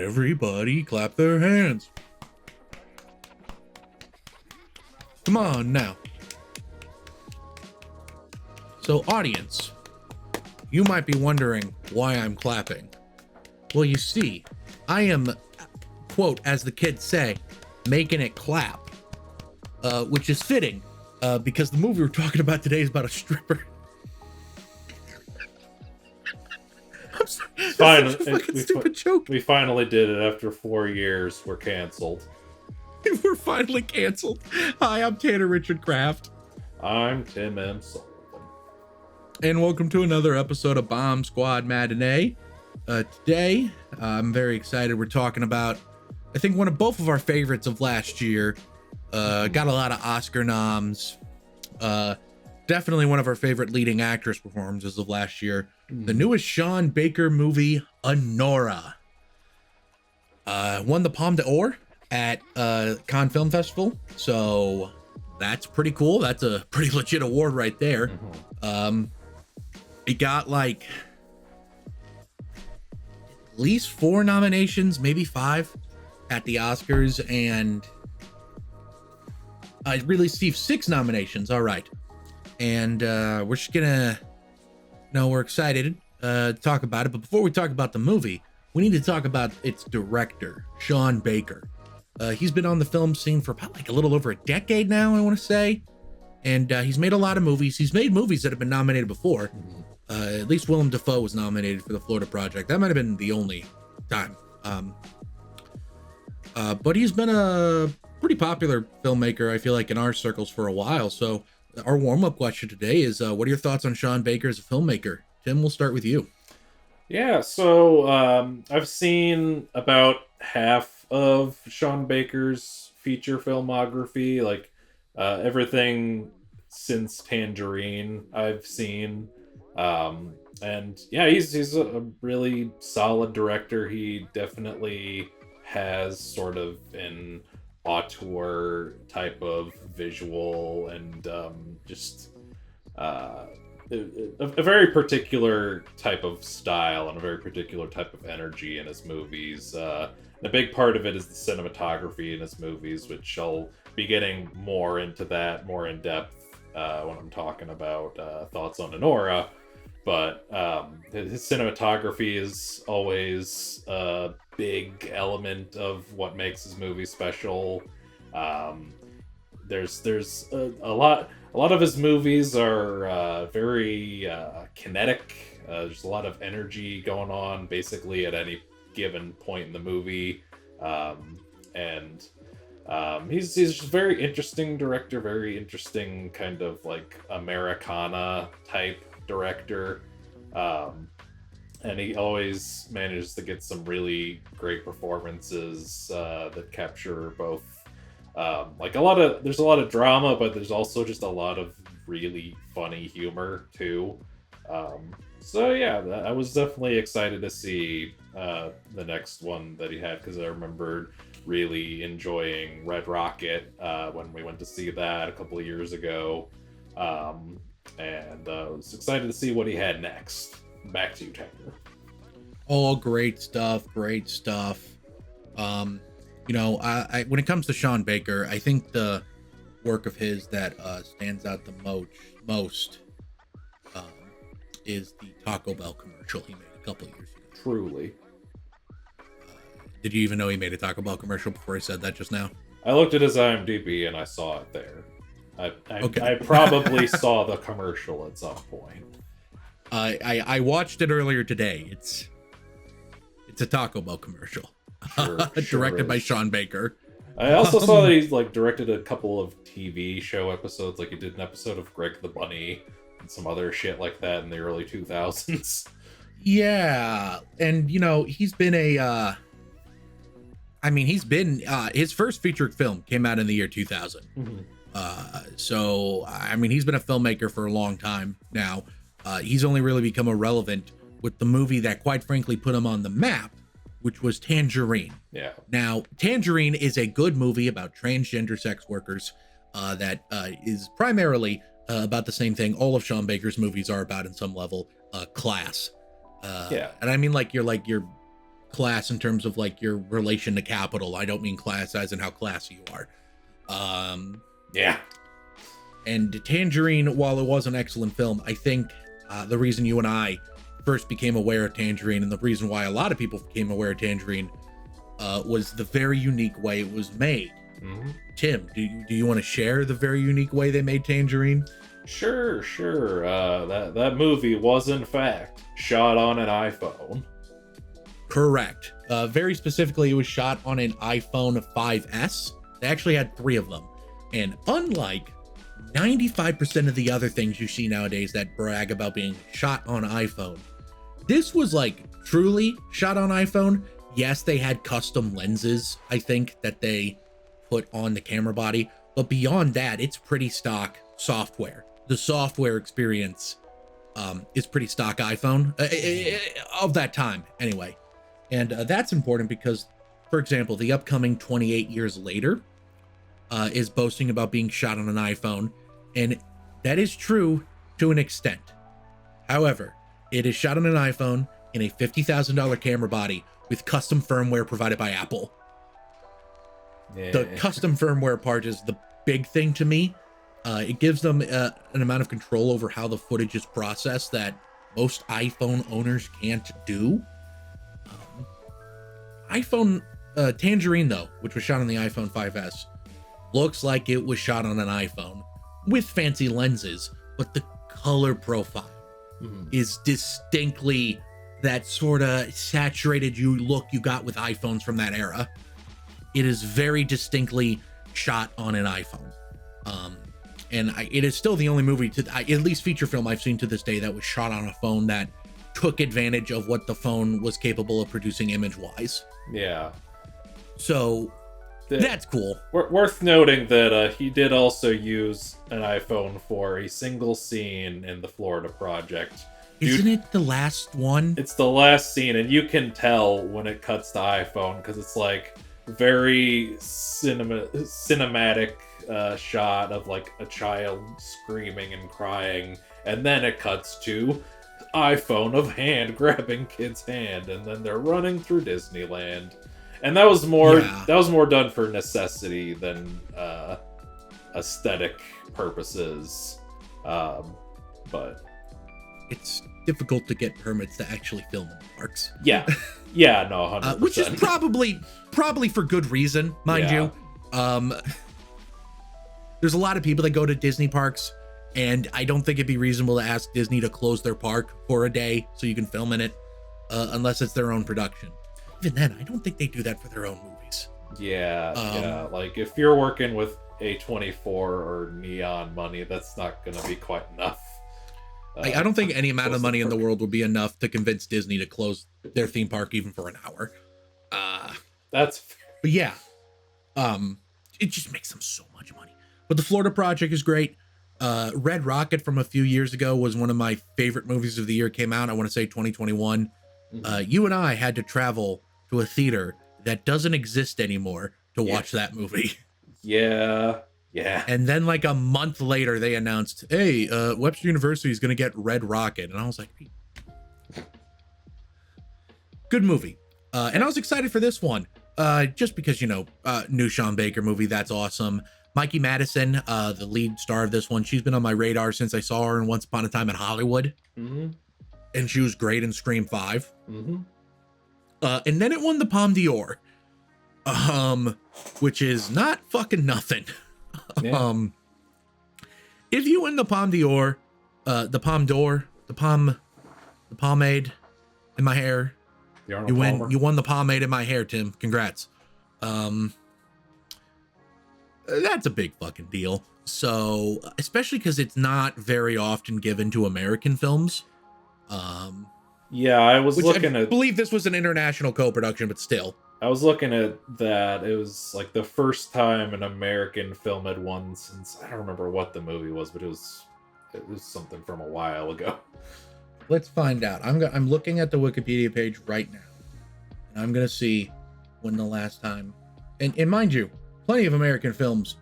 Everybody clap their hands. Come on now. So, audience, you might be wondering why I'm clapping. Well, you see, I am, quote, as the kids say, making it clap, which is fitting, because the movie we're talking about today is about a stripper. I'm sorry. It's fine. That's such a fucking stupid joke. We finally did it after 4 years. We're canceled. We're finally canceled. Hi, I'm Tanner Richard Kraft. I'm Tim M. Sullivan. And welcome to another episode of Bomb Squad Matinee. Today, I'm very excited. We're talking about, I think, one of both of our favorites of last year. Got a lot of Oscar noms. Definitely one of our favorite leading actress performances of last year. The newest Sean Baker movie, Anora. Won the Palme d'Or at Cannes Film Festival. So that's pretty cool. That's a pretty legit award right there. It got like at least 4 nominations, maybe 5 at the Oscars, and I really received 6 nominations. All right. And we're just gonna, we're excited to talk about it. But before we talk about the movie, we need to talk about its director, Sean Baker. He's been on the film scene for about like a little over a decade now, I want to say. And he's made a lot of movies. He's made movies that have been nominated before. At least Willem Dafoe was nominated for the Florida Project. That might have been the only time. But he's been a pretty popular filmmaker, I feel like, in our circles for a while. So our warm-up question today is, what are your thoughts on Sean Baker as a filmmaker? Tim, we'll start with you. Yeah, so I've seen about half of Sean Baker's feature filmography, like everything since Tangerine I've seen. And yeah, he's a really solid director. He definitely has sort of an auteur type of visual and just a very particular type of style and a very particular type of energy in his movies. A big part of it is the cinematography in his movies, which I'll be getting more into that, more in depth when I'm talking about thoughts on Anora. But his cinematography is always a big element of what makes his movie special. There's a lot of his movies are very kinetic. There's a lot of energy going on basically at any given point in the movie, and he's just a very interesting director, very interesting kind of like Americana type director, and he always manages to get some really great performances that capture both there's a lot of drama, but there's also just a lot of really funny humor too. So yeah, I was definitely excited to see the next one that he had, because I remembered really enjoying Red Rocket when we went to see that a couple of years ago. And I was excited to see what he had next. Back to you, Tanner. Oh, great stuff. Great stuff. I when it comes to Sean Baker, I think the work of his that stands out the most is the Taco Bell commercial he made a couple of years ago. Truly. Did you even know he made a Taco Bell commercial before I said that just now? I looked at his IMDb and I saw it there. Okay. I probably saw the commercial at some point. I watched it earlier today. It's a Taco Bell commercial. Sure Directed by Sean Baker. I also saw that he's like directed a couple of TV show episodes. Like he did an episode of Greg the Bunny and some other shit like that in the early 2000s. Yeah, and he's been his first featured film came out in the year 2000. So he's been a filmmaker for a long time now. He's only really become irrelevant with the movie that quite frankly put him on the map, which was Tangerine. Yeah. Now, Tangerine is a good movie about transgender sex workers that is primarily about the same thing all of Sean Baker's movies are about in some level, class. Yeah. And I mean, like your class in terms of like your relation to capital. I don't mean class as in how classy you are. Yeah. And Tangerine, while it was an excellent film, I think the reason you and I first became aware of Tangerine, and the reason why a lot of people became aware of Tangerine, was the very unique way it was made. Mm-hmm. Tim, do you want to share the very unique way they made Tangerine? Sure. That movie was in fact shot on an iPhone. Correct. Very specifically, it was shot on an iPhone 5S. They actually had 3 of them. And unlike 95% of the other things you see nowadays that brag about being shot on iPhone, this was like truly shot on iPhone. Yes, they had custom lenses, I think, that they put on the camera body. But beyond that, it's pretty stock software. The software experience is pretty stock iPhone of that time anyway. And that's important because, for example, the upcoming 28 Years Later is boasting about being shot on an iPhone. And that is true to an extent. However, it is shot on an iPhone in a $50,000 camera body with custom firmware provided by Apple. Yeah. The custom firmware part is the big thing to me. It gives them an amount of control over how the footage is processed that most iPhone owners can't do. Tangerine, though, which was shot on the iPhone 5S, looks like it was shot on an iPhone with fancy lenses, but the color profile is distinctly that sort of saturated look you got with iPhones from that era. It is very distinctly shot on an iPhone. And it is still the only movie, at least feature film I've seen to this day, that was shot on a phone that took advantage of what the phone was capable of producing image-wise. Yeah. So that's cool. Worth noting that he did also use an iPhone for a single scene in the Florida Project. Isn't it the last one? It's the last scene, and you can tell when it cuts to iPhone because it's like very cinematic shot of like a child screaming and crying, and then it cuts to iPhone of hand grabbing kid's hand, and then they're running through Disneyland. And that was more done for necessity than aesthetic purposes. But it's difficult to get permits to actually film in parks. Yeah, no, 100%. Which is probably for good reason, mind you. There's a lot of people that go to Disney parks, and I don't think it'd be reasonable to ask Disney to close their park for a day so you can film in it, unless it's their own production. Even then, I don't think they do that for their own movies. Yeah. Like, if you're working with A24 or Neon money, that's not going to be quite enough. I don't think any amount of money in the world would be enough to convince Disney to close their theme park even for an hour. That's fair. But yeah, it just makes them so much money. But the Florida Project is great. Red Rocket from a few years ago was one of my favorite movies of the year. It came out, I want to say 2021. You and I had to travel to a theater that doesn't exist anymore to watch that movie. Yeah. And then like a month later, they announced, hey, Webster University is going to get Red Rocket. And I was like, good movie. And I was excited for this one, just because, new Sean Baker movie. That's awesome. Mikey Madison, the lead star of this one, she's been on my radar since I saw her in Once Upon a Time in Hollywood. And she was great in Scream 5. And then it won the Palme d'Or, which is not fucking nothing. Yeah. If you win the Palme d'Or, the pomade in my hair, you won the pomade in my hair, Tim. Congrats. That's a big fucking deal. So, especially because it's not very often given to American films. Yeah, I was looking at... I believe this was an international co-production, but still. I was looking at that. It was like the first time an American film had won since... I don't remember what the movie was, but it was something from a while ago. Let's find out. I'm looking at the Wikipedia page right now. And I'm going to see when the last time... And mind you, plenty of American films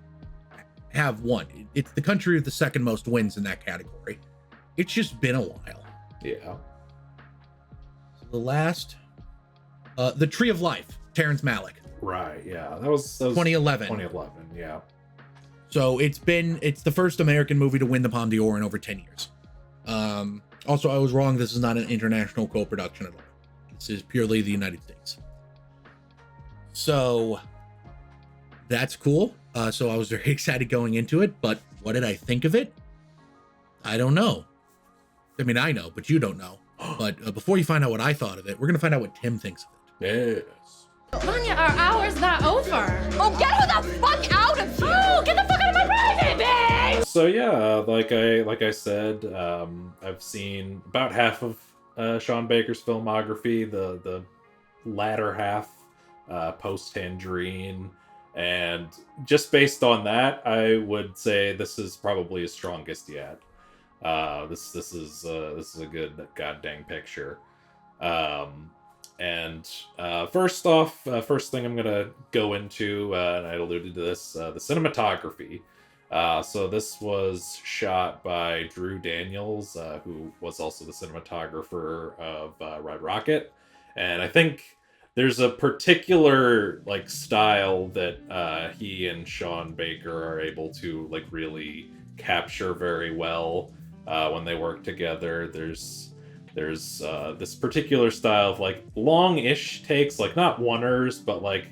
have won. It's the country with the second most wins in that category. It's just been a while. Yeah. So the last The Tree of Life, Terrence Malick. Right, yeah. That was 2011. 2011, yeah. So it's the first American movie to win the Palme d'Or in over 10 years. Also, I was wrong. This is not an international co-production at all. This is purely the United States. So that's cool. So I was very excited going into it, but what did I think of it? I don't know. I mean, I know, but you don't know. But before you find out what I thought of it, we're going to find out what Tim thinks of it. Yes. Vanya, our hour's not over. Oh, get her the fuck out of here! Oh, get the fuck out of my private, babe! So yeah, like I said, I've seen about half of Sean Baker's filmography, the latter half, post Tangerine, and just based on that, I would say this is probably his strongest yet. This is a good goddamn picture. And first off, first thing I'm gonna go into, and I alluded to this, the cinematography. So this was shot by Drew Daniels, who was also the cinematographer of Red Rocket, and I think there's a particular like style that he and Sean Baker are able to like really capture very well when they work together. There's this particular style of like long-ish takes, like not oneers, but like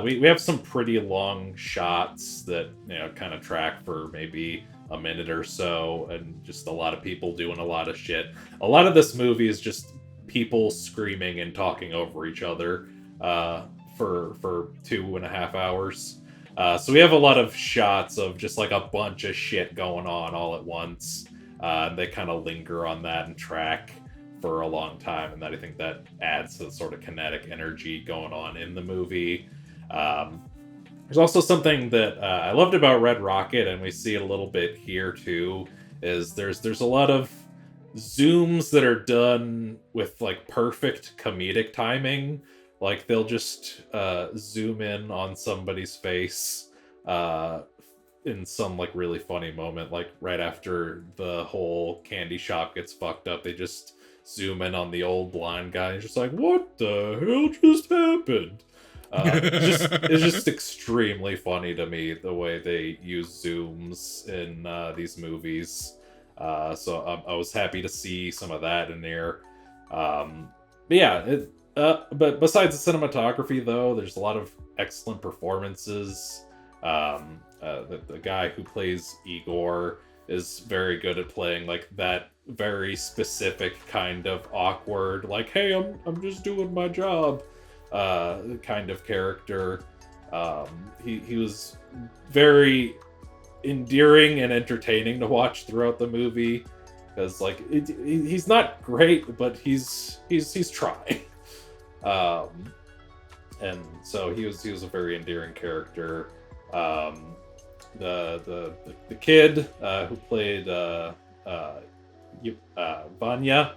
we have some pretty long shots that, you know, kind of track for maybe a minute or so, and just a lot of people doing a lot of shit. A lot of this movie is just people screaming and talking over each other for 2.5 hours. So we have a lot of shots of just like a bunch of shit going on all at once. They kind of linger on that and track for a long time, and that I think that adds to the sort of kinetic energy going on in the movie. There's also something that I loved about Red Rocket, and we see it a little bit here too, is there's a lot of zooms that are done with like perfect comedic timing. Like they'll just zoom in on somebody's face in some like really funny moment, like right after the whole candy shop gets fucked up, they just zoom in on the old blind guy and just like, what the hell just happened? It's just extremely funny to me the way they use zooms in these movies. So I was happy to see some of that in there. But yeah, but besides the cinematography though, there's a lot of excellent performances. The guy who plays Igor is very good at playing like that very specific kind of awkward, like, hey, I'm just doing my job kind of character. He was very endearing and entertaining to watch throughout the movie, because like he's not great, but he's trying. And so he was a very endearing character. The kid who played Vanya,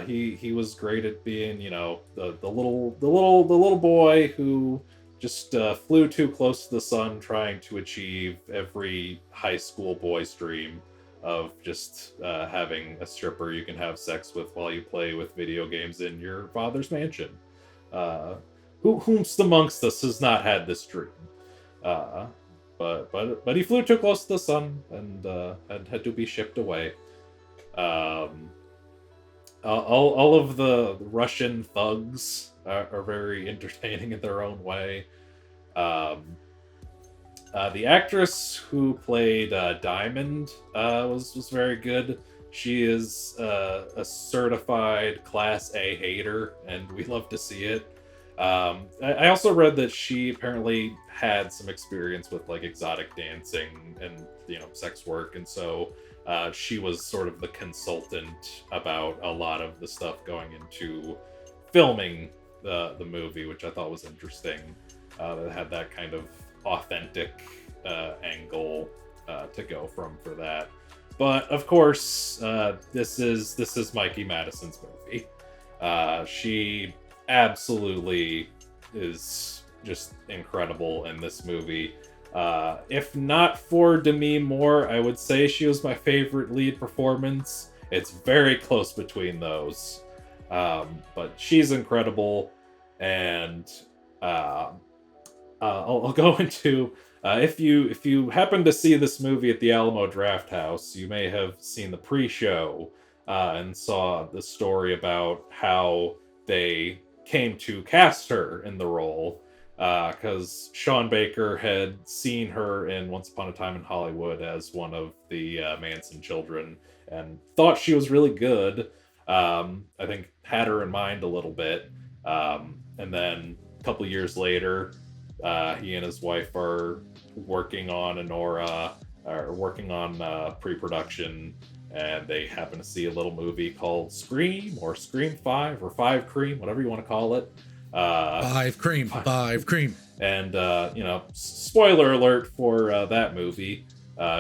he was great at being, you know, the little boy who just flew too close to the sun, trying to achieve every high school boy's dream of just having a stripper you can have sex with while you play with video games in your father's mansion. Whomst amongst us has not had this dream? But he flew too close to the sun and had to be shipped away. All of the Russian thugs are very entertaining in their own way. The actress who played Diamond was very good. She is a certified Class A hater, and we love to see it. I also read that she apparently had some experience with like exotic dancing and, you know, sex work, and so she was sort of the consultant about a lot of the stuff going into filming the movie, which I thought was interesting. That had that kind of authentic angle to go from for that. But of course, this is Mikey Madison's movie. She absolutely is just incredible in this movie. If not for Demi Moore, I would say she was my favorite lead performance. It's very close between those. But she's incredible. And I'll go into if you happen to see this movie at the Alamo Drafthouse, you may have seen the pre-show and saw the story about how they came to cast her in the role, because Sean Baker had seen her in Once Upon a Time in Hollywood as one of the Manson children and thought she was really good. I think had her in mind a little bit, and then a couple years later, he and his wife are working on Anora, or working on pre-production, and they happen to see a little movie called Scream, or Scream 5, or 5 Cream, whatever you want to call it. 5 Cream. And, spoiler alert for that movie,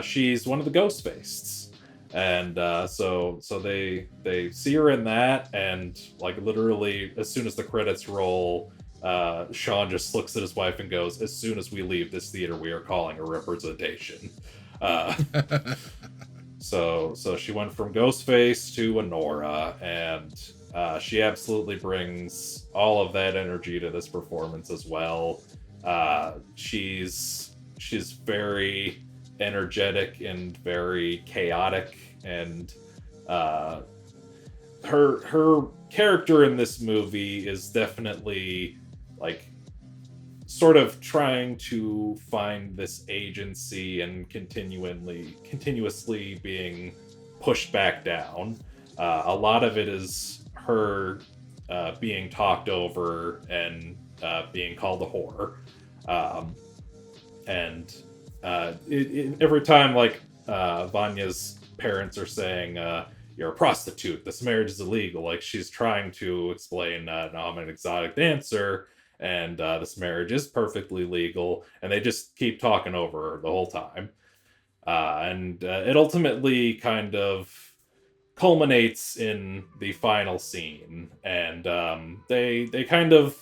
she's one of the Ghostfaces. And so they see her in that, and like literally as soon as the credits roll, Sean just looks at his wife and goes, "As soon as we leave this theater, we are calling a representation." So she went from Ghostface to Anora, and she absolutely brings all of that energy to this performance as well. She's very energetic and very chaotic, and her character in this movie is definitely like sort of trying to find this agency and continuously being pushed back down. A lot of it is her being talked over and being called a whore. Every time, like, Vanya's parents are saying, "You're a prostitute, this marriage is illegal," like, she's trying to explain, "No, I'm an exotic dancer, and this marriage is perfectly legal," and they just keep talking over her the whole time. It ultimately kind of culminates in the final scene, and they kind of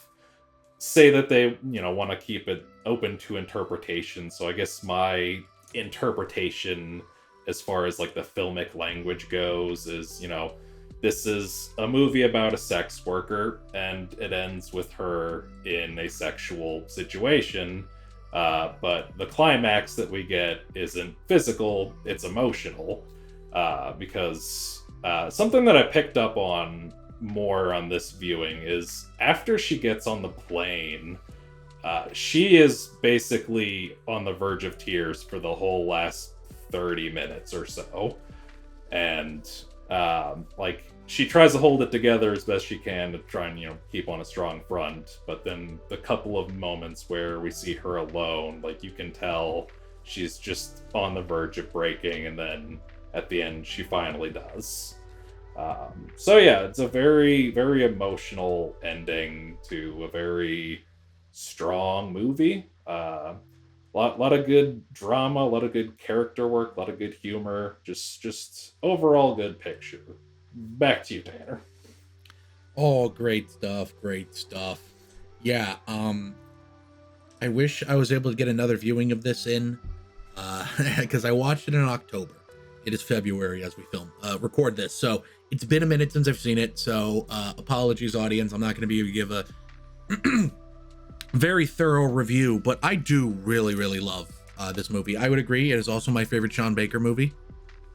say that they want to keep it open to interpretation. So I guess my interpretation as far as like the filmic language goes is, this is a movie about a sex worker, and it ends with her in a sexual situation, but the climax that we get isn't physical, it's emotional, because something that I picked up on more on this viewing is after she gets on the plane, she is basically on the verge of tears for the whole last 30 minutes or so. And like, she tries to hold it together as best she can to try and keep on a strong front, but then the couple of moments where we see her alone, like, you can tell she's just on the verge of breaking, and then at the end she finally does. So yeah, it's a very, very emotional ending to a very strong movie. Lot of good drama, a lot of good character work, a lot of good humor, just overall good picture. Back to you, Tanner. Oh, great stuff. Yeah, I wish I was able to get another viewing of this in, because I watched it in October. It is February as we record this, so it's been a minute since I've seen it, so apologies, audience. I'm not going to be able to give a very thorough review, but I do really, really love this movie. I would agree, it is also my favorite Sean Baker movie.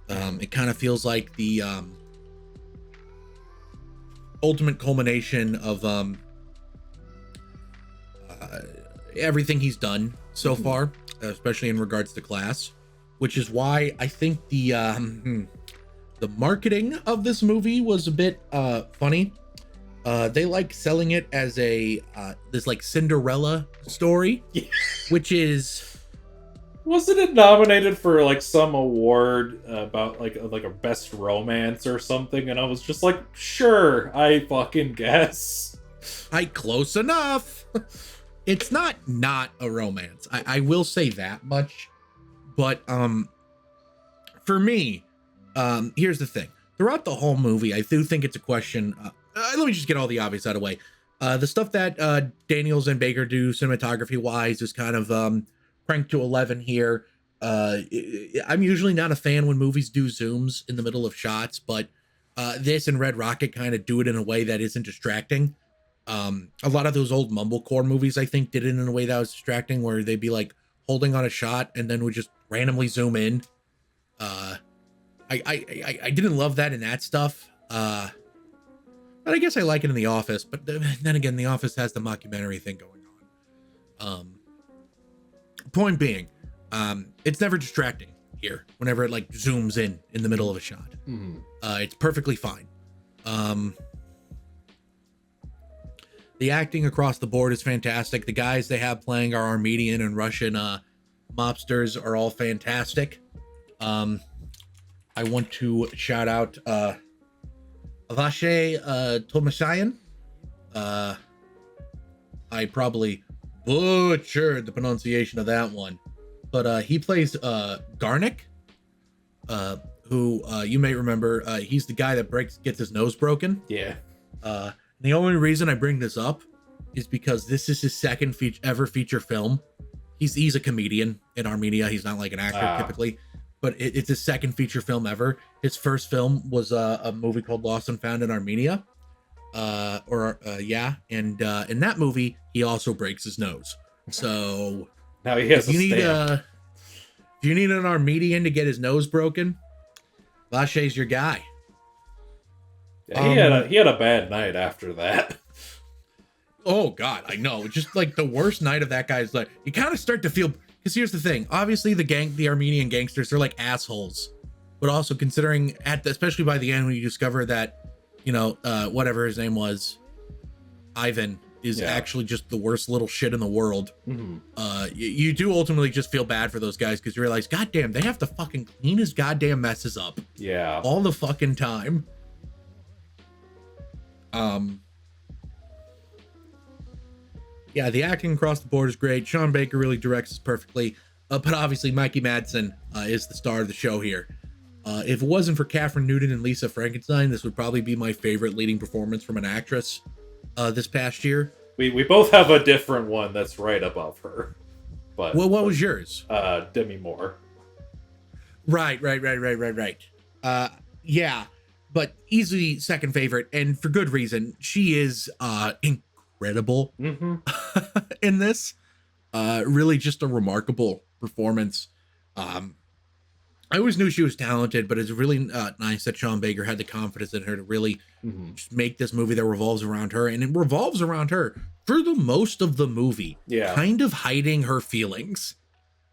It kind of feels like the ultimate culmination of everything he's done so far, especially in regards to Class, which is why I think the marketing of this movie was a bit funny. They like selling it as a this like Cinderella story, which is, wasn't it nominated for like some award about like a best romance or something? And I was just like, sure, I fucking guess. Close enough. It's not a romance. I will say that much. But for me, here's the thing. Throughout the whole movie, I do think it's a question. Let me just get all the obvious out of the way. The stuff that Daniels and Baker do cinematography-wise is kind of cranked to 11 here. I'm usually not a fan when movies do zooms in the middle of shots, but this and Red Rocket kind of do it in a way that isn't distracting. A lot of those old mumblecore movies, I think, did it in a way that was distracting, where they'd be like holding on a shot and then would just randomly zoom in. I didn't love that in that stuff. But I guess I like it in The Office. But then again, The Office has the mockumentary thing going on. Point being, it's never distracting here whenever it like zooms in the middle of a shot. It's perfectly fine. The acting across the board is fantastic. The guys they have playing our Armenian and Russian mobsters are all fantastic. I want to shout out Avashe Tomashayan. I probably butchered the pronunciation of that one, but he plays Garnick, who you may remember. He's the guy that gets his nose broken. Yeah. The only reason I bring this up is because this is his second ever feature film. He's a comedian in Armenia. He's not like an actor typically, but it's his second feature film ever. His first film was a movie called Lost and Found in Armenia. And in that movie, he also breaks his nose. So now he has if you need an Armenian to get his nose broken, Vashe's your guy. Yeah, he had a bad night after that. Oh God, I know. Just like the worst night of that guy's life. You kind of start to feel, because here's the thing. Obviously the Armenian gangsters, they're like assholes. But also considering especially by the end when you discover that, whatever his name was, Ivan, is actually just the worst little shit in the world. You do ultimately just feel bad for those guys because you realize, goddamn, they have to fucking clean his goddamn messes up. Yeah. All the fucking time. Yeah, the acting across the board is great. Sean Baker really directs us perfectly. But obviously Mikey Madison is the star of the show here. If it wasn't for Catherine Newton and Lisa Frankenstein, this would probably be my favorite leading performance from an actress this past year. We both have a different one that's right above her. But what was yours? Demi Moore. Right. Yeah, but easily second favorite, and for good reason. She is incredible in this. Really just a remarkable performance. I always knew she was talented, but it's really nice that Sean Baker had the confidence in her to really just make this movie that revolves around her. And it revolves around her for the most of the movie. Yeah. Kind of hiding her feelings.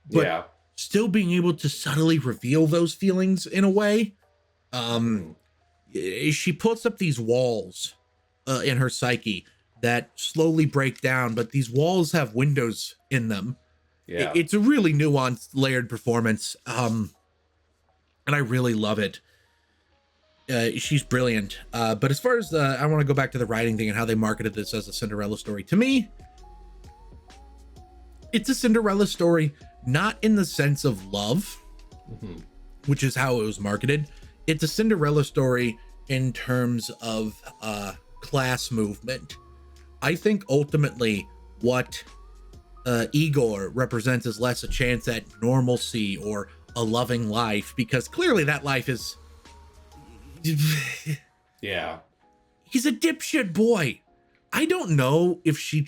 But still being able to subtly reveal those feelings in a way. She puts up these walls in her psyche that slowly break down, but these walls have windows in them. Yeah. It's a really nuanced, layered performance. And I really love it. She's brilliant. But as far as I want to go back to the writing thing and how they marketed this as a Cinderella story. To me, it's a Cinderella story, not in the sense of love, which is how it was marketed. It's a Cinderella story in terms of class movement. I think ultimately what Igor represents is less a chance at normalcy or a loving life, because clearly that life is Yeah. He's a dipshit boy. I don't know if she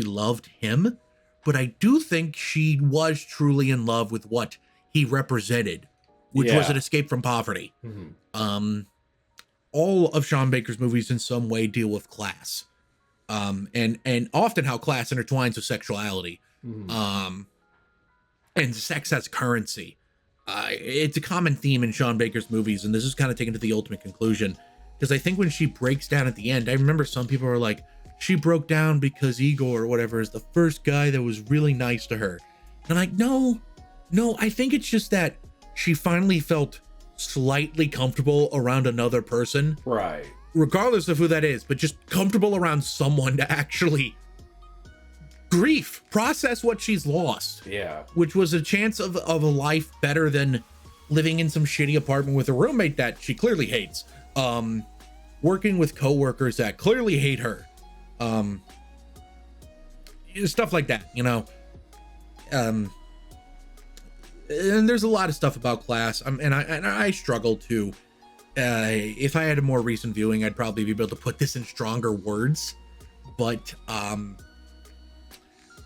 loved him, but I do think she was truly in love with what he represented, which was an escape from poverty. All of Sean Baker's movies in some way deal with class. And often how class intertwines with sexuality. And sex as currency. It's a common theme in Sean Baker's movies, and this is kind of taken to the ultimate conclusion. Because I think when she breaks down at the end, I remember some people were like, she broke down because Igor or whatever is the first guy that was really nice to her. And I'm like, no, I think it's just that she finally felt slightly comfortable around another person. Right. Regardless of who that is, but just comfortable around someone to actually process what she's lost. Yeah. Which was a chance of a life better than living in some shitty apartment with a roommate that she clearly hates. Working with coworkers that clearly hate her. Stuff like that, and there's a lot of stuff about class. And I struggle to If I had a more recent viewing, I'd probably be able to put this in stronger words, but I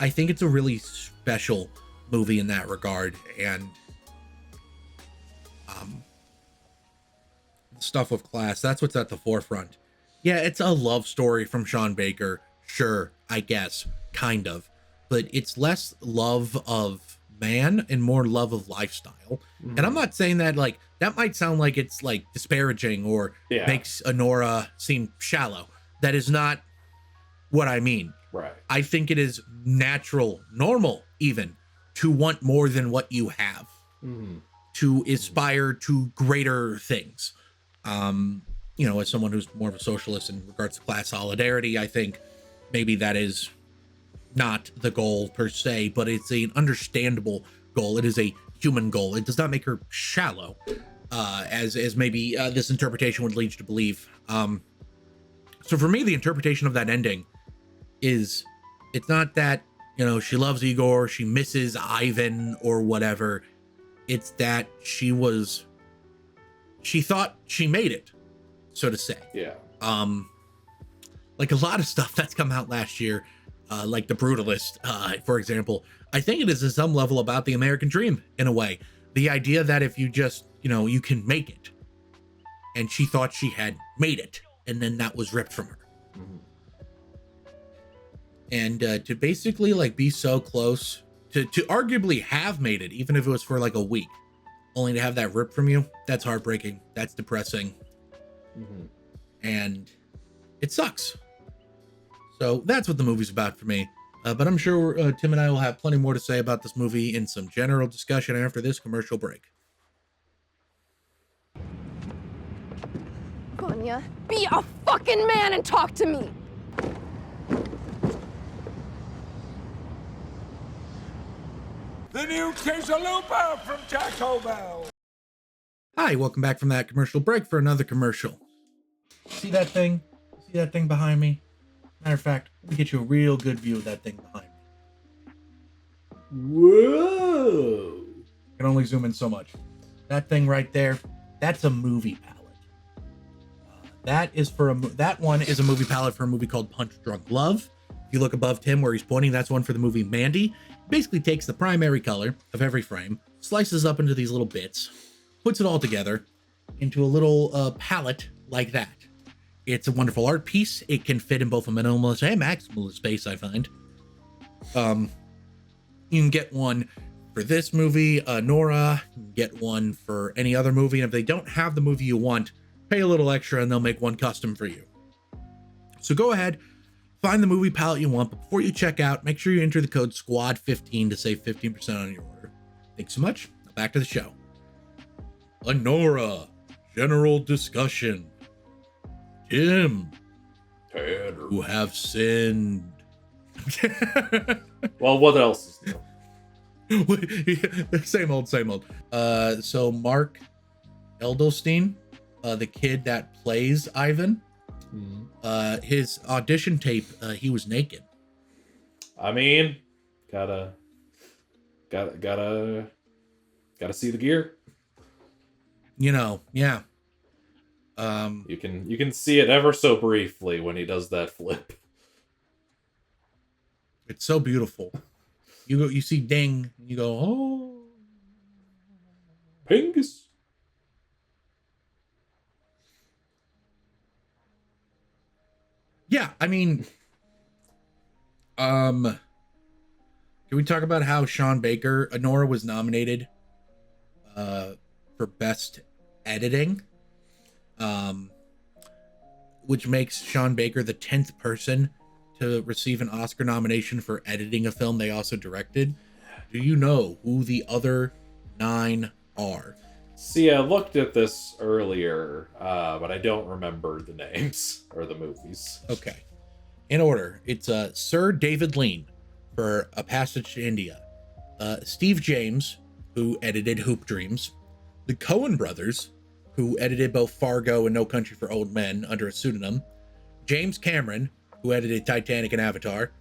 think it's a really special movie in that regard. And stuff with class, that's what's at the forefront. Yeah, it's a love story from Sean Baker, sure, I guess, kind of, but it's less love of man and more love of lifestyle. And I'm not saying that, like, that might sound like it's like disparaging or makes Anora seem shallow. That is not what I mean. Right. I think it is natural, normal even, to want more than what you have, to aspire to greater things. You know, as someone who's more of a socialist in regards to class solidarity, I think maybe that is not the goal per se, but it's an understandable goal. It is a human goal. It does not make her shallow, as maybe this interpretation would lead you to believe. So for me, the interpretation of that ending is, it's not that, you know, she loves Igor, she misses Ivan or whatever. It's that she thought she made it, so to say. Yeah. Like a lot of stuff that's come out last year, like The Brutalist, for example, I think it is at some level about the American dream in a way. The idea that if you just, you know, you can make it. And she thought she had made it, and then that was ripped from her. And to basically like be so close to arguably have made it, even if it was for like a week, only to have that ripped from you, that's heartbreaking. That's depressing. And it sucks. So that's what the movie's about for me. But I'm sure Tim and I will have plenty more to say about this movie in some general discussion after this commercial break. Vanya, be a fucking man and talk to me. The new Quesalupa from Taco Bell. Hi, welcome back from that commercial break for another commercial. See that thing? See that thing behind me? Matter of fact, let me get you a real good view of that thing behind me. Whoa! I can only zoom in so much. That thing right there, that's a movie palette. That one is a movie palette for a movie called Punch Drunk Love. If you look above Tim where he's pointing, that's one for the movie Mandy. It basically takes the primary color of every frame, slices up into these little bits, puts it all together into a little palette like that. It's a wonderful art piece. It can fit in both a minimalist and maximalist space, I find. You can get one for this movie, Anora. You can get one for any other movie. And if they don't have the movie you want, pay a little extra and they'll make one custom for you. So go ahead, find the movie palette you want. But before you check out, make sure you enter the code SQUAD15 to save 15% on your order. Thanks so much. Now back to the show. Anora, general discussion. Tim, who have sinned. Well, what else is new? Same old. So Mark Edelstein, the kid that plays Ivan, his audition tape, he was naked. I mean, gotta see the gear. You know, yeah. You can see it ever so briefly when he does that flip. It's so beautiful. You see ding, and you go, oh. Pingus. Yeah, I mean, can we talk about how Sean Baker, Anora was nominated for Best Editing? Which makes Sean Baker the 10th person to receive an Oscar nomination for editing a film they also directed. Do you know who the other 9 are? See, I looked at this earlier, but I don't remember the names or the movies. Okay. In order, it's Sir David Lean for A Passage to India, Steve James, who edited Hoop Dreams, the Coen brothers, who edited both Fargo and No Country for Old Men under a pseudonym, James Cameron, who edited Titanic and Avatar,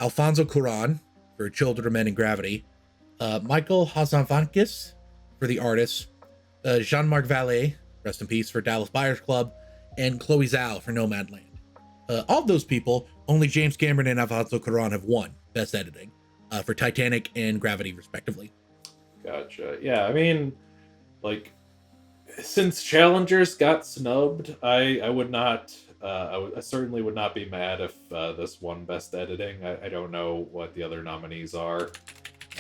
Alfonso Cuarón for Children of Men and Gravity, Michael Hazanavakis for The Artist, Jean-Marc Vallée rest in peace, for Dallas Buyers Club, and Chloe Zhao for Nomadland. All of those people, only James Cameron and Alfonso Cuarón have won Best Editing for Titanic and Gravity, respectively. Gotcha. Yeah, I mean, like, since Challengers got snubbed, I would not. I certainly would not be mad if this won Best Editing. I don't know what the other nominees are,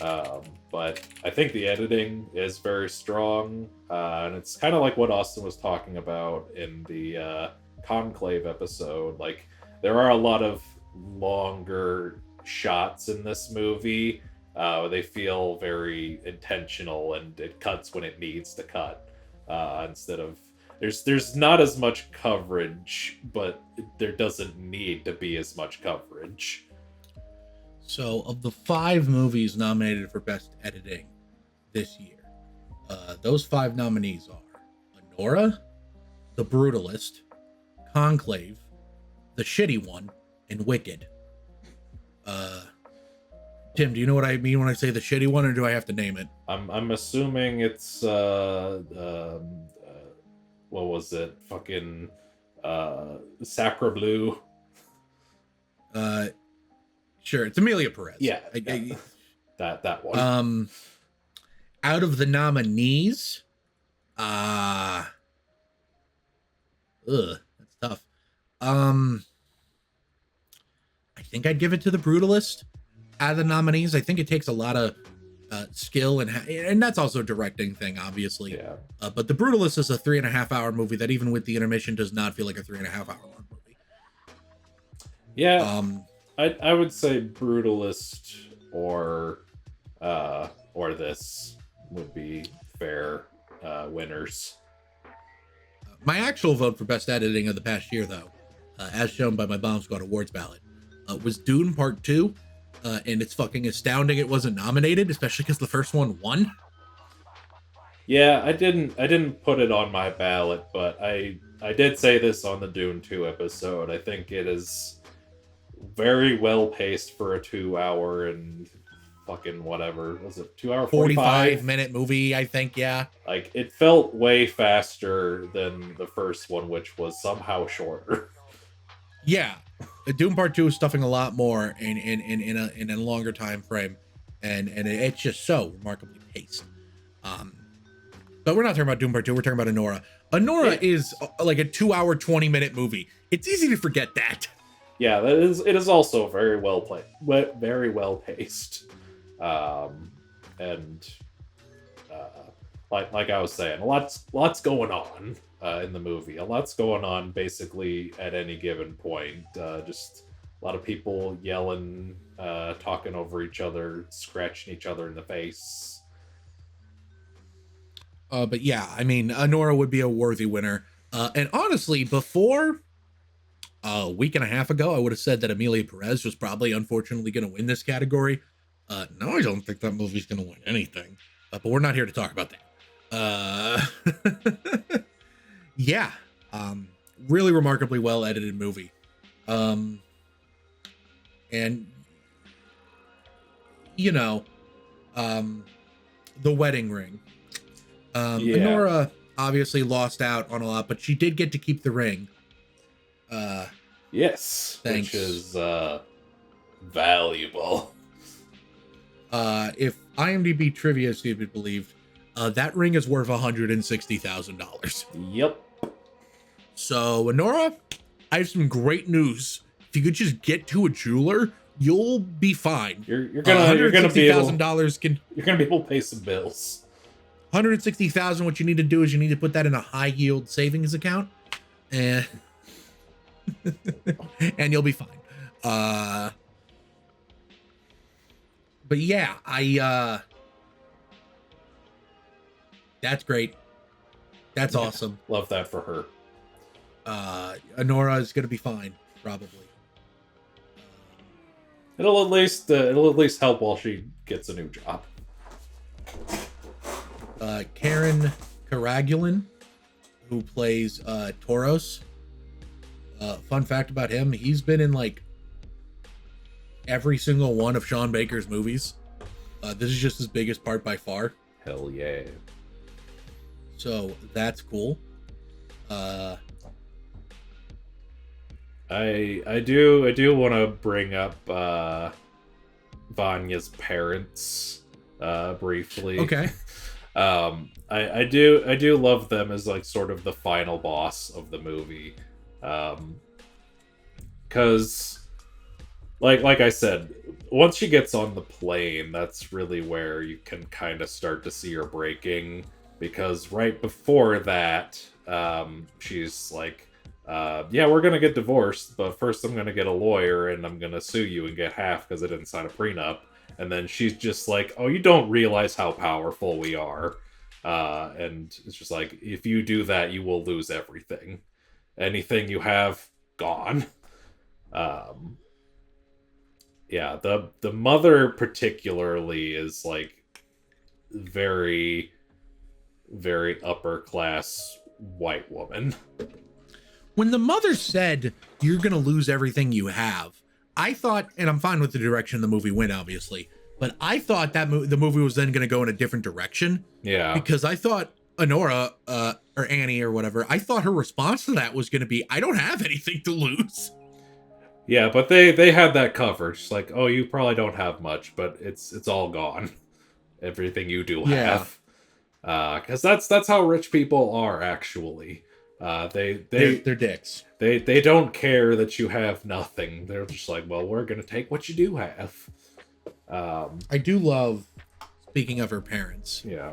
but I think the editing is very strong, and it's kind of like what Austin was talking about in the Conclave episode. Like, there are a lot of longer shots in this movie. They feel very intentional, and it cuts when it needs to cut, instead of there's not as much coverage, but there doesn't need to be as much coverage. So, of the 5 movies nominated for Best Editing this year, those 5 nominees are Anora, The Brutalist, Conclave, The Shitty One, and Wicked. Tim, do you know what I mean when I say The Shitty One, or do I have to name it? I'm assuming it's what was it? Fucking Sacre Blue. Sure, it's Amelia Perez. Yeah, that one. Out of the nominees, that's tough. I think I'd give it to The Brutalist. Out of the nominees, I think it takes a lot of skill, and that's also a directing thing, obviously. Yeah. But The Brutalist is a 3.5-hour movie that, even with the intermission, does not feel like a 3.5-hour long movie. Yeah. I would say Brutalist or this would be fair winners. My actual vote for Best Editing of the past year, though, as shown by my Bomb Squad Awards ballot, was Dune Part 2. And it's fucking astounding it wasn't nominated, especially because the first one won. Yeah, I didn't put it on my ballot, but I did say this on the Dune 2 episode. I think it is very well paced for a 2-hour and fucking whatever. Was it 2-hour 45-minute movie, I think, yeah. Like, it felt way faster than the first one, which was somehow shorter. Yeah. Doom Part 2 is stuffing a lot more in a longer time frame, and it's just so remarkably paced. But we're not talking about Doom Part 2, we're talking about Anora. Anora is like a 2-hour 20-minute movie. It's easy to forget that. Yeah, it is also very well played, very well paced. And like I was saying, lots going on in the movie. A lot's going on basically at any given point. Just a lot of people yelling, talking over each other, scratching each other in the face. But yeah, I mean, Anora would be a worthy winner. And honestly, before a week and a half ago, I would have said that Amelia Perez was probably, unfortunately, going to win this category. No, I don't think that movie's going to win anything. But we're not here to talk about that. Yeah. Really remarkably well edited movie. And, you know, The Wedding Ring. Anora obviously lost out on a lot, but she did get to keep the ring. Yes, thanks. Which is valuable. If IMDb trivia is to be believed, that ring is worth $160,000. Yep. So, Anora, I have some great news. If you could just get to a jeweler, you'll be fine. You're gonna be able to pay some bills. $160,000. What you need to do is you need to put that in a high yield savings account, and and you'll be fine. But yeah, that's great. That's awesome. Love that for her. Anora is gonna be fine, probably. It'll at least help while she gets a new job. Karen Karagulan, who plays Toros. Fun fact about him, he's been in like every single one of Sean Baker's movies. This is just his biggest part by far. Hell yeah. So that's cool. I do want to bring up Vanya's parents briefly. Okay. I do love them as like sort of the final boss of the movie. Cause like I said, once she gets on the plane, that's really where you can kind of start to see her breaking, because right before that, she's like, yeah, we're gonna get divorced, but first I'm gonna get a lawyer and I'm gonna sue you and get half because I didn't sign a prenup. And then she's just like, oh, you don't realize how powerful we are. And it's just like, if you do that, you will lose everything. Anything you have, gone. Yeah, the mother particularly is like very, very upper class white woman. When the mother said, you're going to lose everything you have, I thought, and I'm fine with the direction the movie went, obviously, but I thought that the movie was then going to go in a different direction. Yeah. Because I thought Anora, or Annie or whatever, I thought her response to that was going to be, I don't have anything to lose. Yeah, but they had that covered. Just like, oh, you probably don't have much, but it's all gone. Everything you do have. Because that's how rich people are, actually. They're dicks. They don't care that you have nothing. They're just like, well, we're gonna take what you do have. I do love, speaking of her parents. Yeah.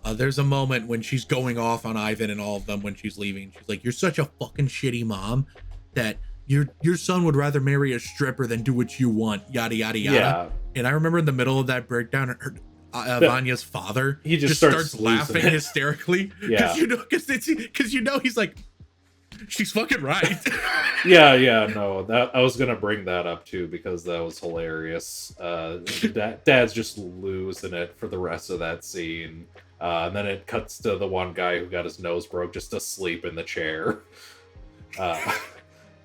There's a moment when she's going off on Ivan and all of them when she's leaving. She's like, you're such a fucking shitty mom that your son would rather marry a stripper than do what you want, yada yada yada. Yeah. And I remember in the middle of that breakdown, Vanya's father he just starts laughing hysterically. Yeah, because he's like, she's fucking right. yeah, no, that I was gonna bring that up too, because that was hilarious. Dad's just losing it for the rest of that scene, and then it cuts to the one guy who got his nose broke just asleep in the chair.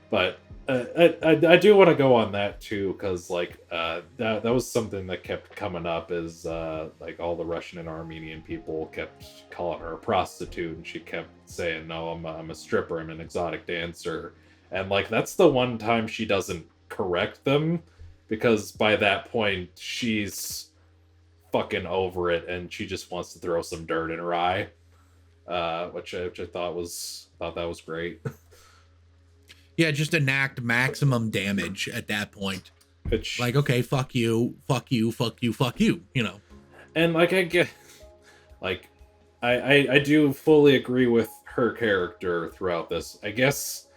But I do want to go on that too, because like that was something that kept coming up, is like all the Russian and Armenian people kept calling her a prostitute, and she kept saying, no, I'm a stripper, I'm an exotic dancer. And like that's the one time she doesn't correct them, because by that point she's fucking over it and she just wants to throw some dirt in her eye, which I thought that was great. Yeah, just enact maximum damage at that point. Which, like, okay, fuck you, fuck you, fuck you, fuck you, you know. And like I get, like, I do fully agree with her character throughout this. I guess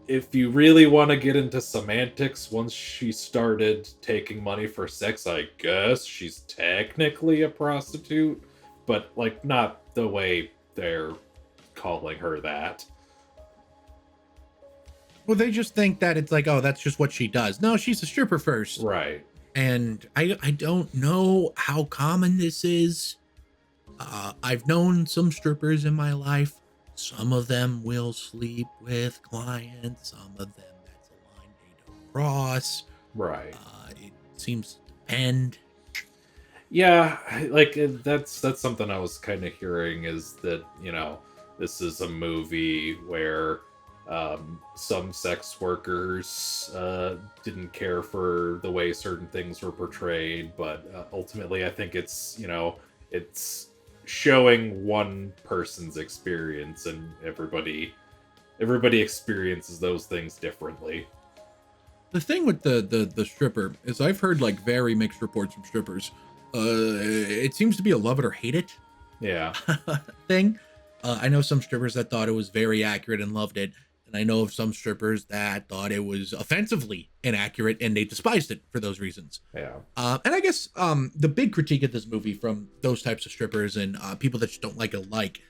if you really want to get into semantics, once she started taking money for sex, I guess she's technically a prostitute, but like not the way they're calling her that. Well, they just think that it's like, oh, that's just what she does. No, she's a stripper first. Right. And I don't know how common this is. I've known some strippers in my life. Some of them will sleep with clients. Some of them, that's a line they don't cross. Right. It seems to depend. Yeah, like that's something I was kind of hearing, is that, you know, this is a movie where some sex workers didn't care for the way certain things were portrayed, but ultimately I think it's, you know, it's showing one person's experience, and everybody experiences those things differently. The thing with the stripper is I've heard like very mixed reports from strippers. It seems to be a love it or hate it thing. I know some strippers that thought it was very accurate and loved it. And I know of some strippers that thought it was offensively inaccurate and they despised it for those reasons. Yeah. And I guess the big critique of this movie from those types of strippers and people that just don't like it alike,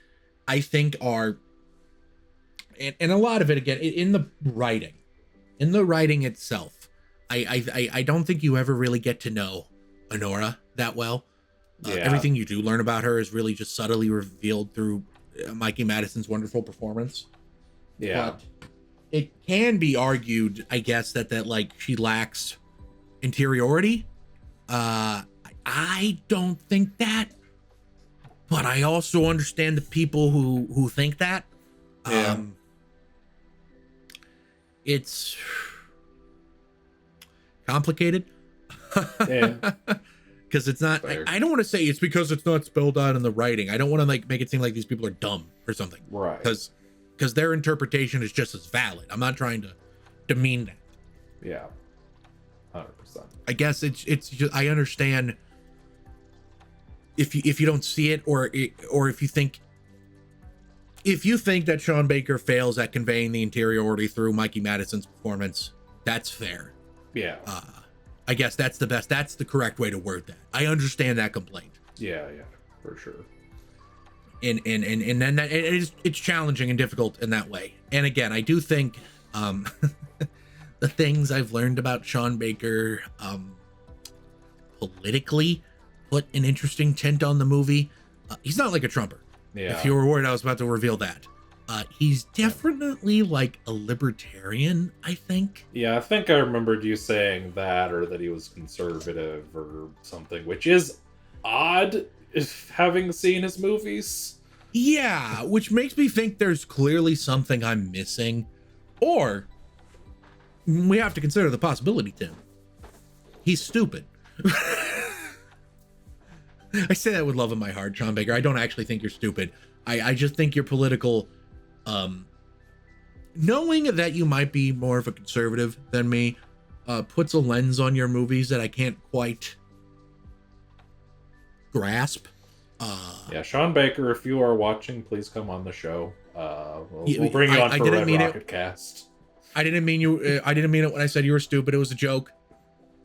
I think are, and a lot of it again in the writing. In the writing itself, I don't think you ever really get to know Anora that well. Everything you do learn about her is really just subtly revealed through Mikey Madison's wonderful performance. Yeah. But it can be argued, I guess, that like she lacks interiority. I don't think that, but I also understand the people who think that. Yeah. It's complicated. Yeah. Because it's not, I don't want to say it's because it's not spelled out in the writing. I don't want to like make it seem like these people are dumb or something. Right. Because their interpretation is just as valid. I'm not trying to demean that. Yeah. 100%. I guess it's just, I understand if you don't see it, or if you think that Sean Baker fails at conveying the interiority through Mikey Madison's performance, that's fair. Yeah. I guess that's the correct way to word that. I understand that complaint. Yeah, for sure. And then it's challenging and difficult in that way. And again, I do think the things I've learned about Sean Baker politically put an interesting tint on the movie. He's not like a Trumper. Yeah. If you were worried I was about to reveal that. He's definitely like a libertarian, I think. Yeah, I think I remembered you saying that, or that he was conservative or something, which is odd, if having seen his movies. Yeah, which makes me think there's clearly something I'm missing. Or we have to consider the possibility, Tim. He's stupid. I say that with love in my heart, Sean Baker. I don't actually think you're stupid. I just think your political... knowing that you might be more of a conservative than me puts a lens on your movies that I can't quite grasp. Yeah, Sean Baker, if you are watching, please come on the show. We'll bring you on for Red Rocket Cast. I didn't mean it when I said you were stupid. It was a joke.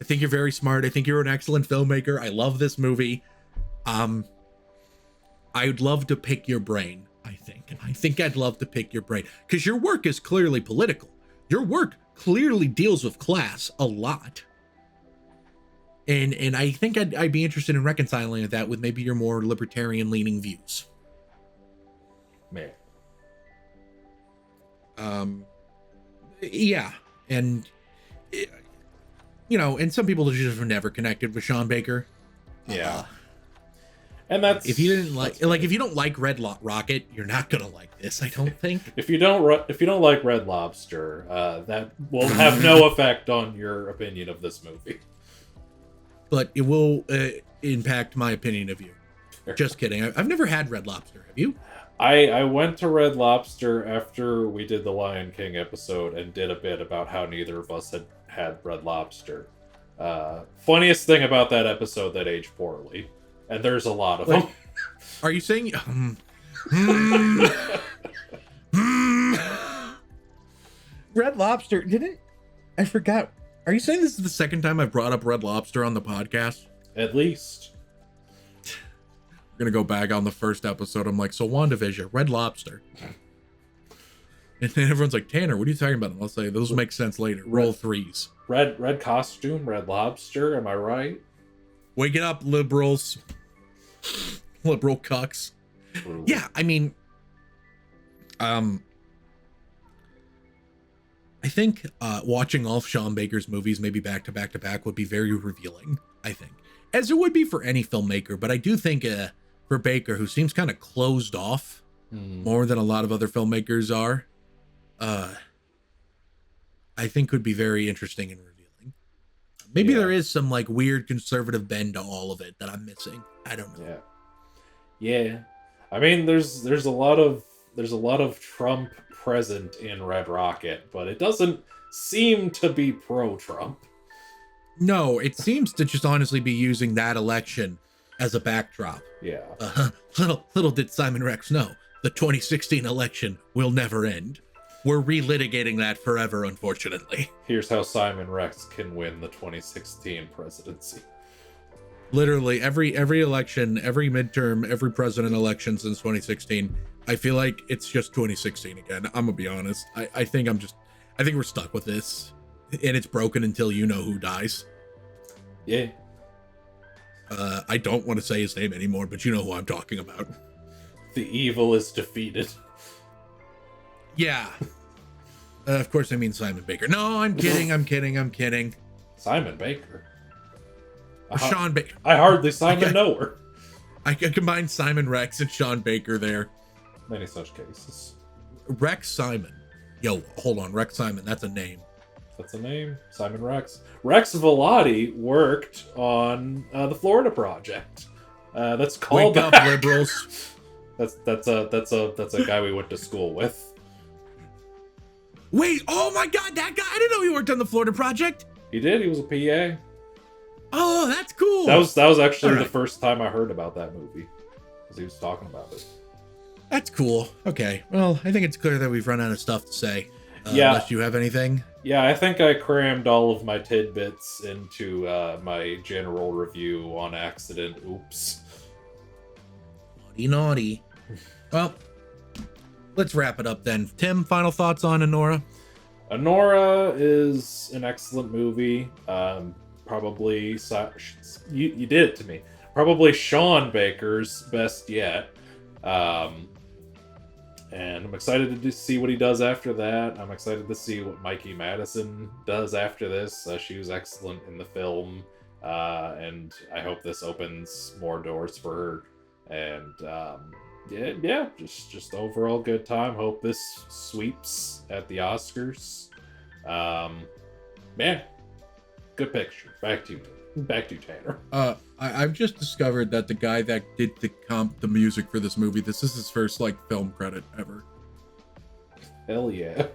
I think you're very smart. I think you're an excellent filmmaker. I love this movie. I'd love to pick your brain, I think. And I think I'd love to pick your brain because your work is clearly political. Your work clearly deals with class a lot. And I think I'd be interested in reconciling that with maybe your more libertarian leaning views. Man. Yeah. And, you know, and some people just have never connected with Sean Baker. Yeah. And that's... If you didn't if you don't like Red Rocket, you're not going to like this, I don't think. If you don't like Red Lobster, that will have no effect on your opinion of this movie. But it will impact my opinion of you. Just kidding. I've never had Red Lobster. Have you? I went to Red Lobster after we did the Lion King episode and did a bit about how neither of us had Red Lobster. Funniest thing about that episode that aged poorly. And there's a lot of them. Are you saying... Red Lobster, didn't... I forgot. Are you saying this is the second time I've brought up Red Lobster on the podcast? At least. We're going to go back on the first episode. I'm like, so WandaVision, Red Lobster. And then everyone's like, Tanner, what are you talking about? And I'll say, those will make sense later. Roll threes. Red costume, Red Lobster, am I right? Wake it up, liberals. Liberal cucks. Ooh. Yeah, I mean... I think watching all of Sean Baker's movies, maybe back to back to back, would be very revealing, I think. As it would be for any filmmaker, but I do think for Baker, who seems kind of closed off more than a lot of other filmmakers are, I think could be very interesting and revealing. Maybe there is some like weird conservative bend to all of it that I'm missing. I don't know. Yeah. I mean, there's a lot of Trump present in Red Rocket, but it doesn't seem to be pro-Trump. No, it seems to just honestly be using that election as a backdrop. Yeah. Little did Simon Rex know, the 2016 election will never end. We're relitigating that forever, unfortunately. Here's how Simon Rex can win the 2016 presidency. Literally every election, every midterm, every president election since 2016, I feel like it's just 2016 again. I'm gonna be honest. I think we're stuck with this, and it's broken until you know who dies. Yeah. I don't want to say his name anymore, but you know who I'm talking about. The evil is defeated. Yeah. Of course I mean Simon Baker. No, I'm kidding. Simon Baker. Sean Baker. I hardly Simon know her. I combined Simon Rex and Sean Baker there. Many such cases. Rex Simon. Yo, hold on. Rex Simon. That's a name. That's a name. Simon Rex. Rex Velati worked on the Florida Project. That's called. Wake up, liberals. That's a guy we went to school with. Wait, oh my God, that guy! I didn't know he worked on the Florida Project. He did. He was a PA. Oh, that's cool. That was actually All right. the first time I heard about that movie, because he was talking about it. That's cool. Okay, well, I think it's clear that we've run out of stuff to say. Yeah. Unless you have anything. Yeah, I think I crammed all of my tidbits into my general review on accident. Oops. Naughty, naughty. Well, let's wrap it up then. Tim, final thoughts on Anora? Anora is an excellent movie. Probably you did it to me. Probably Sean Baker's best yet. And I'm excited to see what he does after that. I'm excited to see what Mikey Madison does after this. She was excellent in the film, and I hope this opens more doors for her. And yeah, just overall good time. Hope this sweeps at the Oscars. Man, good picture. Back to you, Tanner. I've just discovered that the guy that did the music for this movie, this is his first film credit ever. Hell yeah.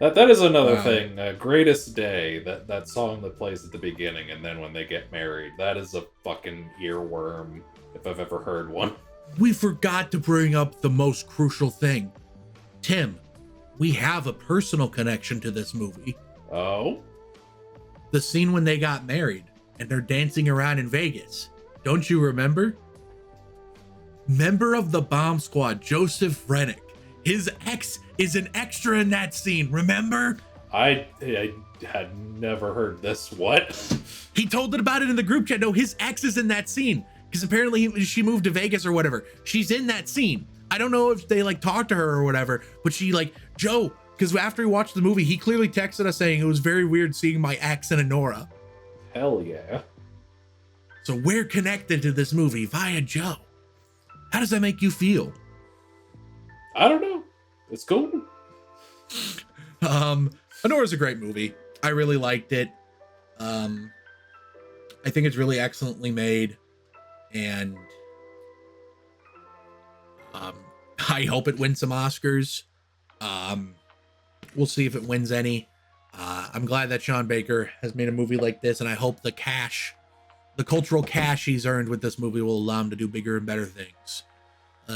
That is another Wow. thing. Greatest Day, that song that plays at the beginning, and then when they get married, that is a fucking earworm if I've ever heard one. We forgot to bring up the most crucial thing. Tim, we have a personal connection to this movie. Oh? The scene when they got married and they're dancing around in Vegas. Don't you remember? Member of the Bomb Squad, Joseph Rennick. His ex is an extra in that scene, remember? I had never heard this. What? He told it about it in the group chat. No, his ex is in that scene. Because apparently she moved to Vegas or whatever. She's in that scene. I don't know if they talked to her or whatever, but she Joe, because after he watched the movie, he clearly texted us saying it was very weird seeing my ex in Anora. Hell yeah. So we're connected to this movie via Joe. How does that make you feel? I don't know. It's cool. Anora's a great movie. I really liked it. I think it's really excellently made, and I hope it wins some Oscars. We'll see if it wins any. I'm glad that Sean Baker has made a movie like this, and I hope the cultural cash he's earned with this movie will allow him to do bigger and better things.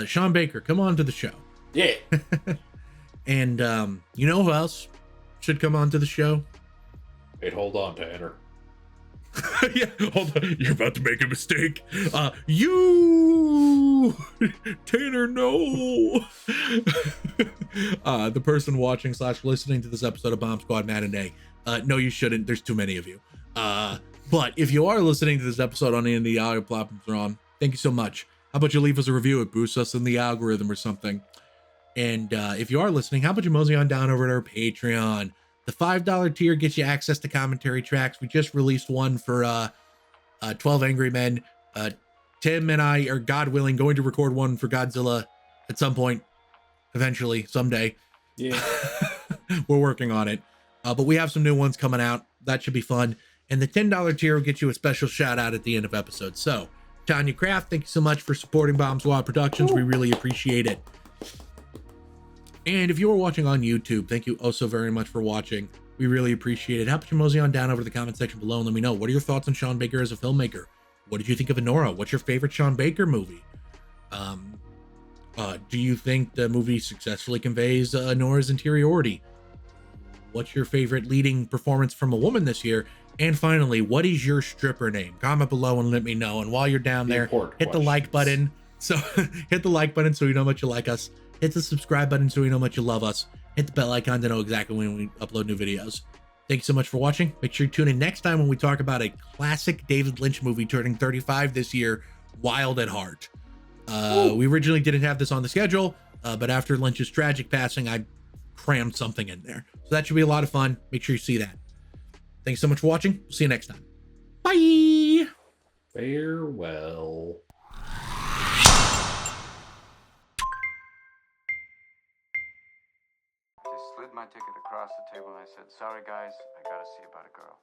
Sean Baker, come on to the show. Yeah. And you know who else should come on to the show? Wait, hold on, Tanner. Yeah, hold on. You're about to make a mistake. You, Tanner, no. The person watching / listening to this episode of Bomb Squad Matinee. No, you shouldn't. There's too many of you. But if you are listening to this episode on any of the audio platforms we're on, thank you so much. How about you leave us a review? It boosts us in the algorithm or something. And if you are listening, how about you mosey on down over to our Patreon? The $5 tier gets you access to commentary tracks. We just released one for 12 Angry Men. Tim and I are, God willing, going to record one for Godzilla at some point, eventually, someday. Yeah. We're working on it. But we have some new ones coming out. That should be fun. And the $10 tier will get you a special shout out at the end of episodes. So, Tanya Kraft, thank you so much for supporting Bomb Squad Productions. We really appreciate it. And if you are watching on YouTube, thank you oh so very much for watching. We really appreciate it. How about you mosey on down over to the comment section below and let me know, what are your thoughts on Sean Baker as a filmmaker? What did you think of Anora? What's your favorite Sean Baker movie? Do you think the movie successfully conveys Anora's interiority? What's your favorite leading performance from a woman this year? And finally, what is your stripper name? Comment below and let me know. And while you're down there, hit the like button. So hit the like button so you know how much you like us. Hit the subscribe button so you know how much you love us. Hit the bell icon to know exactly when we upload new videos. Thank you so much for watching. Make sure you tune in next time when we talk about a classic David Lynch movie turning 35 this year, Wild at Heart. We originally didn't have this on the schedule, but after Lynch's tragic passing, I crammed something in there. So that should be a lot of fun. Make sure you see that. Thanks so much for watching. We'll see you next time. Bye. Farewell. slid my ticket across the table and I said, sorry guys, I gotta see about a girl.